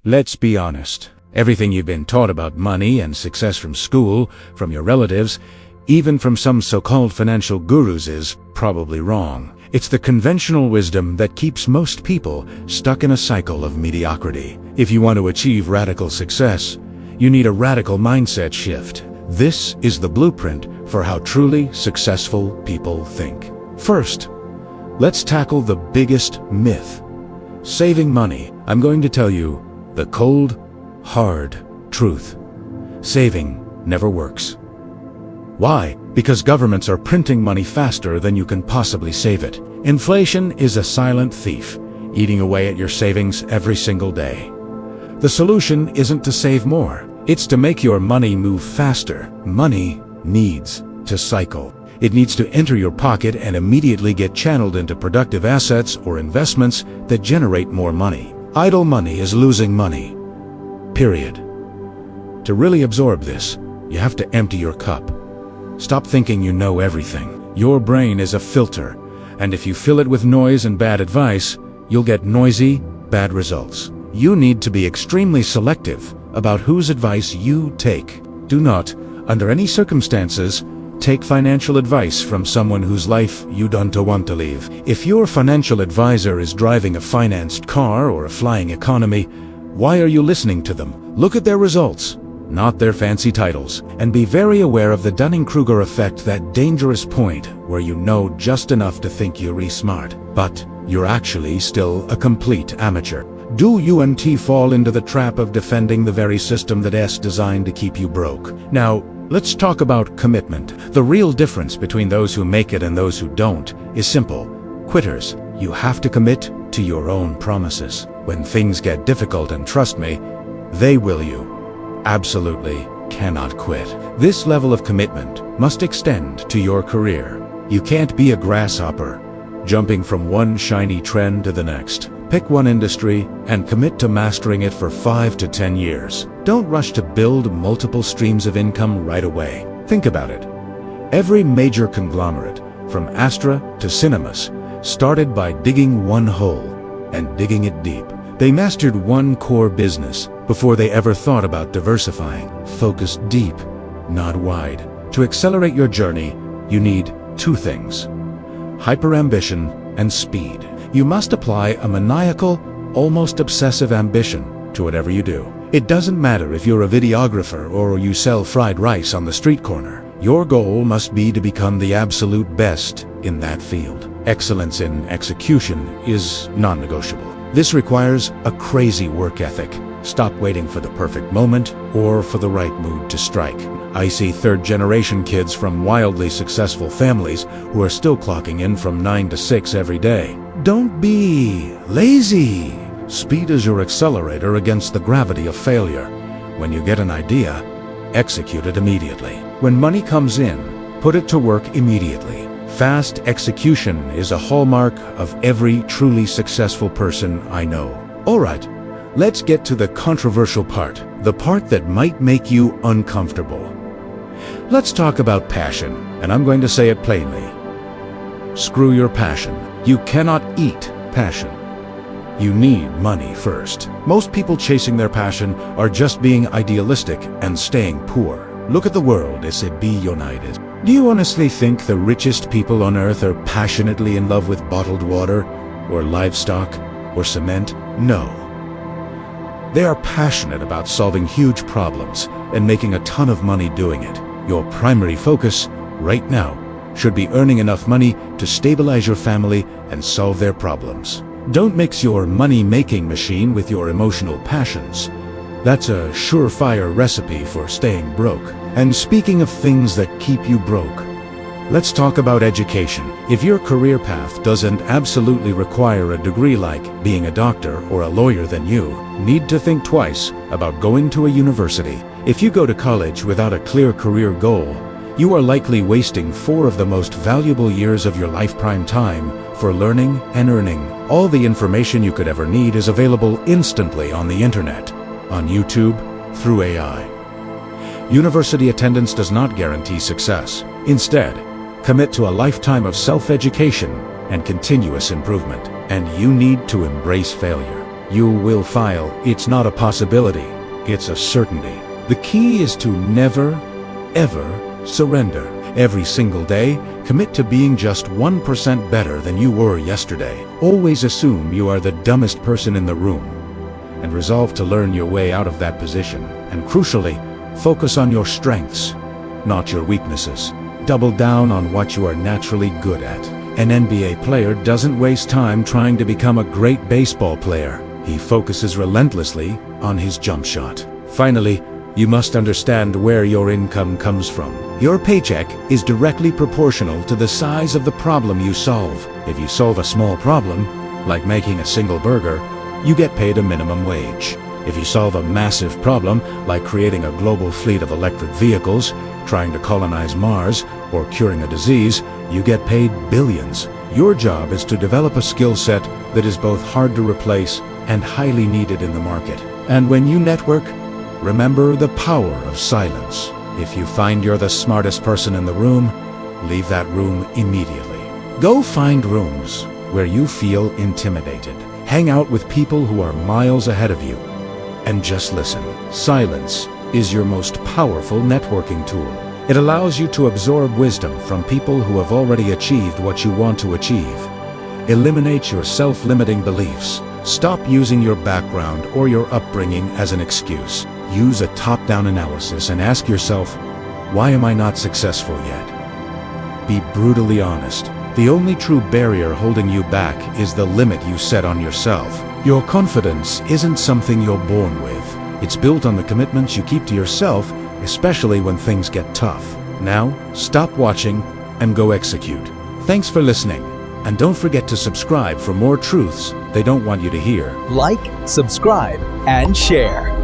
Let's be honest. Everything you've been taught about money and success from school, from your relatives, even from some so-called financial gurus is probably wrong. It's the conventional wisdom that keeps most people stuck in a cycle of mediocrity. If you want to achieve radical success, you need a radical mindset shift. This is the blueprint for how truly successful people think. First, let's tackle the biggest myth. Saving money. I'm going to tell you the cold, hard truth. Saving never works. Why? Because governments are printing money faster than you can possibly save it. Inflation is a silent thief, eating away at your savings every single day. The solution isn't to save more. It's to make your money move faster. Money needs to cycle. It needs to enter your pocket and immediately get channeled into productive assets or investments that generate more money. Idle money is losing money. Period. To really absorb this, you have to empty your cup. Stop thinking you know everything. Your brain is a filter, and if you fill it with noise and bad advice, you'll get noisy, bad results. You need to be extremely selective about whose advice you take. Do not, under any circumstances, take financial advice from someone whose life you don't want to live. If your financial advisor is driving a financed car or a flying economy, why are you listening to them? Look at their results, not their fancy titles, and be very aware of the Dunning-Kruger effect, that dangerous point where you know just enough to think you're really smart, but you're actually still a complete amateur. Do you and T fall into the trap of defending the very system that is designed to keep you broke? Now, let's talk about commitment. The real difference between those who make it and those who don't is simple. Quitters, you have to commit to your own promises. When things get difficult, and trust me, they will, you absolutely cannot quit. This level of commitment must extend to your career. You can't be a grasshopper, jumping from one shiny trend to the next. Pick one industry and commit to mastering it for 5 to 10 years. Don't rush to build multiple streams of income right away. Think about it. Every major conglomerate, from Astra to Cinemas, started by digging one hole and digging it deep. They mastered one core business before they ever thought about diversifying. Focus deep, not wide. To accelerate your journey, you need two things: hyper-ambition and speed. You must apply a maniacal, almost obsessive ambition to whatever you do. It doesn't matter if you're a videographer or you sell fried rice on the street corner. Your goal must be to become the absolute best in that field. Excellence in execution is non-negotiable. This requires a crazy work ethic. Stop waiting for the perfect moment or for the right mood to strike. I see third-generation kids from wildly successful families who are still clocking in from 9 to 6 every day. Don't be lazy. Speed is your accelerator against the gravity of failure. When you get an idea, execute it immediately. When money comes in, put it to work immediately. Fast execution is a hallmark of every truly successful person I know. All right, let's get to the controversial part, the part that might make you uncomfortable. Let's talk about passion, and I'm going to say it plainly. Screw your passion. You cannot eat passion. You need money first. Most people chasing their passion are just being idealistic and staying poor. Look at the world as a billionaire. Do you honestly think the richest people on earth are passionately in love with bottled water, or livestock, or cement? No. They are passionate about solving huge problems and making a ton of money doing it. Your primary focus, right now, should be earning enough money to stabilize your family and solve their problems. Don't mix your money-making machine with your emotional passions. That's a surefire recipe for staying broke. And speaking of things that keep you broke, let's talk about education. If your career path doesn't absolutely require a degree like being a doctor or a lawyer, then you need to think twice about going to a university. If you go to college without a clear career goal, you are likely wasting 4 of the most valuable years of your lifetime time for learning and earning. All the information you could ever need is available instantly on the internet, on YouTube, through AI. University attendance does not guarantee success. Instead, commit to a lifetime of self-education and continuous improvement. And you need to embrace failure. you will fail. It's not a possibility, it's a certainty. The key is to never, ever surrender. Every single day, commit to being just 1% better than you were yesterday. Always assume you are the dumbest person in the room, and resolve to learn your way out of that position. And crucially, focus on your strengths, not your weaknesses. Double down on what you are naturally good at. An NBA player doesn't waste time trying to become a great baseball player. He focuses relentlessly on his jump shot. Finally, you must understand where your income comes from. Your paycheck is directly proportional to the size of the problem you solve. If you solve a small problem, like making a single burger, you get paid a minimum wage. If you solve a massive problem, like creating a global fleet of electric vehicles, trying to colonize Mars, or curing a disease, you get paid billions. Your job is to develop a skill set that is both hard to replace and highly needed in the market. And when you network, remember the power of silence. If you find you're the smartest person in the room, leave that room immediately. Go find rooms where you feel intimidated. Hang out with people who are miles ahead of you, and just listen. Silence is your most powerful networking tool. It allows you to absorb wisdom from people who have already achieved what you want to achieve. Eliminate your self-limiting beliefs. Stop using your background or your upbringing as an excuse. Use a top-down analysis and ask yourself, why am I not successful yet? Be brutally honest. The only true barrier holding you back is the limit you set on yourself. Your confidence isn't something you're born with. It's built on the commitments you keep to yourself, especially when things get tough. Now, stop watching and go execute. Thanks for listening, and don't forget to subscribe for more truths they don't want you to hear. Like, subscribe, and share.